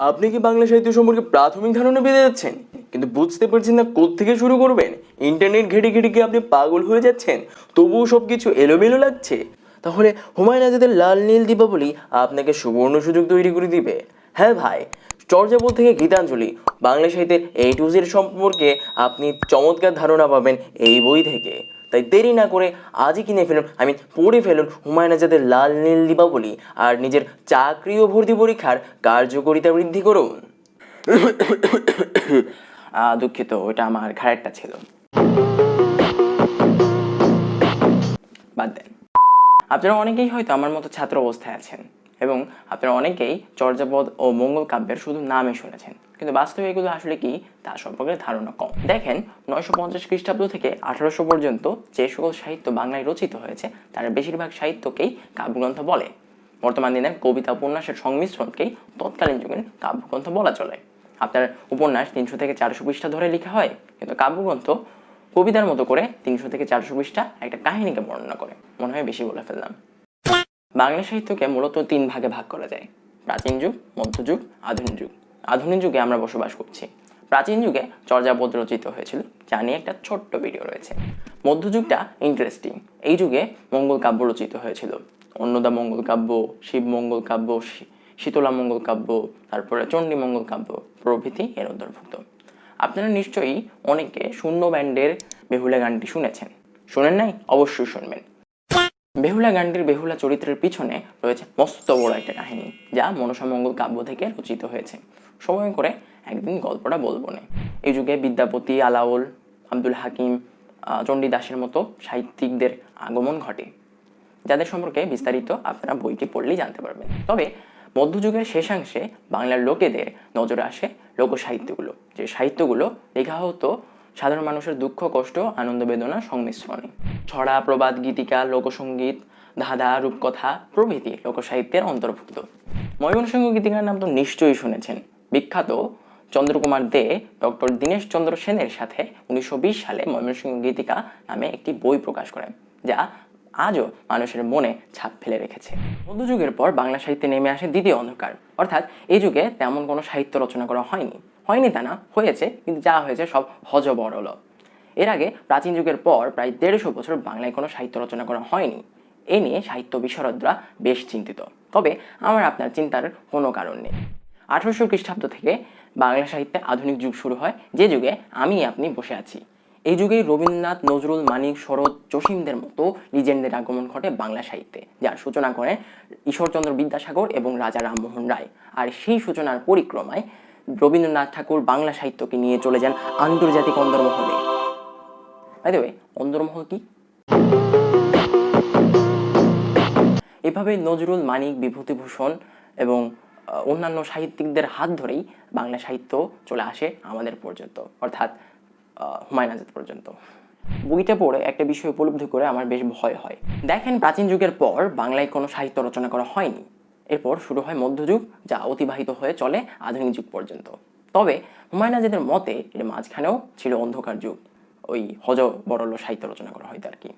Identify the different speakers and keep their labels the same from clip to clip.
Speaker 1: আপনি কি বাংলা সাহিত্য সম্পর্কে প্রাথমিক ধারণা পেতে যাচ্ছেন, কিন্তু বুঝতে পারছেন না কোত্থেকে শুরু করবেন? ইন্টারনেট ঘেটে ঘেটে কি আপনি পাগল হয়ে যাচ্ছেন? তবুও সব কিছু এলোমেলো লাগছে? তাহলে হুমায়ুন আজাদের লাল নীল দীপাবলি আপনাকে সুবর্ণ সুযোগ তৈরি করে দিবে। হ্যাঁ ভাই, চর্যাপদ থেকে গীতাঞ্জলি, বাংলা সাহিত্যের A to Z সম্পর্কে আপনি চমৎকার ধারণা পাবেন এই বই থেকে। তাই দেরি না করে আজই কিনে ফেলুন, পড়ে ফেলুন হুমায়ুন আজাদের লাল নীল দীপাবলি আর নিজের চাকরি ও ভর্তি পরীক্ষার কার্যকারিতা বৃদ্ধি করুন। দুঃখিত, ওটা আমার ঘাড়েরটা ছিল, বাদ দেন। আপনারা অনেকেই হয়তো আমার মতো ছাত্র অবস্থায় আছেন এবং আপনারা অনেকেই চর্যাপদ ও মঙ্গল কাব্যের শুধু নামে শুনেছেন, কিন্তু বাস্তবে এগুলো আসলে কি তা সম্পর্কে ধারণা কম। দেখেন, 950 খ্রিস্টাব্দ থেকে 1800 পর্যন্ত যে সকল সাহিত্য বাংলায় রচিত হয়েছে তার বেশিরভাগ সাহিত্যকেই কাব্যগ্রন্থ বলে। বর্তমান দিনের কবিতা উপন্যাসের সংমিশ্রণকেই তৎকালীন যুগের কাব্যগ্রন্থ বলা চলে। আপনার উপন্যাস 300 থেকে 400 পৃষ্ঠা ধরে লেখা হয়, কিন্তু কাব্যগ্রন্থ কবিতার মতো করে 300 থেকে 400 পৃষ্ঠা একটা কাহিনীকে বর্ণনা করে। মনে হয় বেশি বলে ফেললাম। বাংলা সাহিত্যকে মূলত 3 ভাগে ভাগ করা যায়: প্রাচীন যুগ, মধ্যযুগ, আধুনিক যুগ। আধুনিক যুগে আমরা বসবাস করছি। প্রাচীন যুগে চর্যাপদ রচিত হয়েছিল, যা নিয়ে একটা ছোট্ট ভিডিও রয়েছে। মধ্যযুগটা ইন্টারেস্টিং। এই যুগে মঙ্গল কাব্য রচিত হয়েছিল। অন্নদা মঙ্গল কাব্য, শিব মঙ্গল কাব্য, শীতলা মঙ্গল কাব্য, তারপরে চণ্ডী মঙ্গল কাব্য প্রভৃতি এর অন্তর্ভুক্ত। আপনারা নিশ্চয়ই অনেকে শূন্য ব্যান্ডের বেহুলা গানটি শুনেছেন। শুনেন নাই? অবশ্যই শুনবেন। বেহুলা গানটির বেহুলা চরিত্রের পিছনে রয়েছে মস্ত বড় একটা কাহিনী, যা মনসা মঙ্গল কাব্য থেকে রচিত হয়েছে। সময় করে একদিন গল্পটা বলবো না। এই যুগে বিদ্যাপতি, আলাওল, আব্দুল হাকিম, চণ্ডীদাসের মতো সাহিত্যিকদের আগমন ঘটে, যাদের সম্পর্কে বিস্তারিত আপনারা বইটি পড়লেই জানতে পারবেন। তবে মধ্যযুগের শেষাংশে বাংলার লোকেদের নজরে আসে লোকসাহিত্যগুলো, যে সাহিত্যগুলো লেখা হতো সাধারণ মানুষের দুঃখ, কষ্ট, আনন্দ, বেদনা সংমিশ্রণে। ছড়া, প্রবাদ, গীতিকা, লোকসঙ্গীত, ধাঁধা, রূপকথা প্রভৃতি লোকসাহিত্যের অন্তর্ভুক্ত। ময়মনসিংহ গীতিকার নাম তো নিশ্চয়ই শুনেছেন। বিখ্যাত চন্দ্রকুমার দে ডক্টর দীনেশ চন্দ্র সেনের সাথে 1920 সালে ময়মনসিংহ গীতিকা নামে একটি বই প্রকাশ করেন, যা আজও মানুষের মনে ছাপ ফেলে রেখেছে। মধ্যযুগের পর বাংলা সাহিত্যে নেমে আসে দ্বিতীয় অন্ধকার, অর্থাৎ এই যুগে তেমন কোনো সাহিত্য রচনা করা হয়নি তা না, হয়েছে, কিন্তু যা হয়েছে সব হযবরল। এর আগে প্রাচীন যুগের পর প্রায় 150 বছর বাংলায় কোনো সাহিত্য রচনা করা হয়নি। এ নিয়ে সাহিত্য বিশারদরা বেশ চিন্তিত। তবে আমার আপনার চিন্তার কোনো কারণ নেই। 1800 খ্রিস্টাব্দ থেকে বাংলা সাহিত্যে আধুনিক যুগ শুরু হয়, যে যুগে আপনি বসে আছি। এই যুগেই রবীন্দ্রনাথ, নজরুল, মানিক, শরৎ, জসিমদের মতো লিজেন্ডের আগমন ঘটে বাংলা সাহিত্যে, যার সূচনা করেন ঈশ্বরচন্দ্র বিদ্যাসাগর এবং রাজা রামমোহন রায়। আর সেই সূচনার পরিক্রমায় রবীন্দ্রনাথ ঠাকুর বাংলা সাহিত্যকে নিয়ে চলে যান আন্তর্জাতিক অন্দরমহলে। অন্দরমহল কি? এভাবে নজরুল, মানিক, বিভূতিভূষণ এবং অন্যান্য সাহিত্যিকদের হাত ধরেই বাংলা সাহিত্য চলে আসে আমাদের পর্যন্ত, অর্থাৎ হুমায়ুন আজাদ পর্যন্ত। বইটা পড়ে একটা বিষয় উপলব্ধি করে আমার বেশ ভয় হয়। দেখেন, প্রাচীন যুগের পর বাংলায় কোনো সাহিত্য রচনা করা হয়নি। এরপর শুরু হয় মধ্যযুগ, যা অতিবাহিত হয়ে চলে আধুনিক যুগ পর্যন্ত। তবে হুমায়ুন আজাদের মতে এর মাঝখানেও ছিল অন্ধকার যুগ, ওই হযবরল সাহিত্য রচনা করা হয়তো আর কি।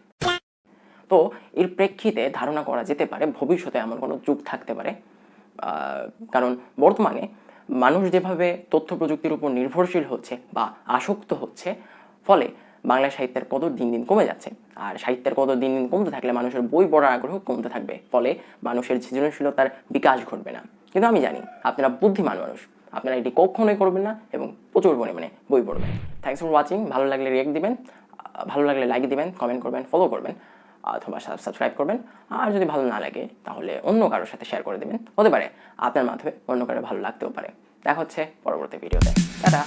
Speaker 1: তো এর প্রেক্ষিতে ধারণা করা যেতে পারে ভবিষ্যতে এমন কোনো যুগ থাকতে পারে, কারণ বর্তমানে মানুষ যেভাবে তথ্য প্রযুক্তির উপর নির্ভরশীল হচ্ছে বা আসক্ত হচ্ছে, ফলে বাংলা সাহিত্যের কদর দিন দিন কমে যাচ্ছে। আর সাহিত্যের কদর দিন দিন কমতে থাকলে মানুষের বই পড়ার আগ্রহ কমতে থাকবে, ফলে মানুষের সৃজনশীলতার বিকাশ ঘটবে না। কিন্তু আমি জানি আপনারা বুদ্ধিমান মানুষ, আপনারা এটি কখনোই করবেন না এবং প্রচুর পরিমাণে বই পড়বেন। Thanks for watching. ভালো লাগলে রিয়েক্ট দিবেন, ভালো লাগলে লাইক দিবেন, কমেন্ট করবেন, ফলো করবেন অথবা সাবস্ক্রাইব করবেন। আর যদি ভালো না লাগে তাহলে অন্য কারোর সাথে শেয়ার করে দেবেন। হতে পারে আপনার মাধ্যমে অন্য কারো ভালো লাগতেও পারে। দেখা হচ্ছে পরবর্তী ভিডিওতে। টাটা।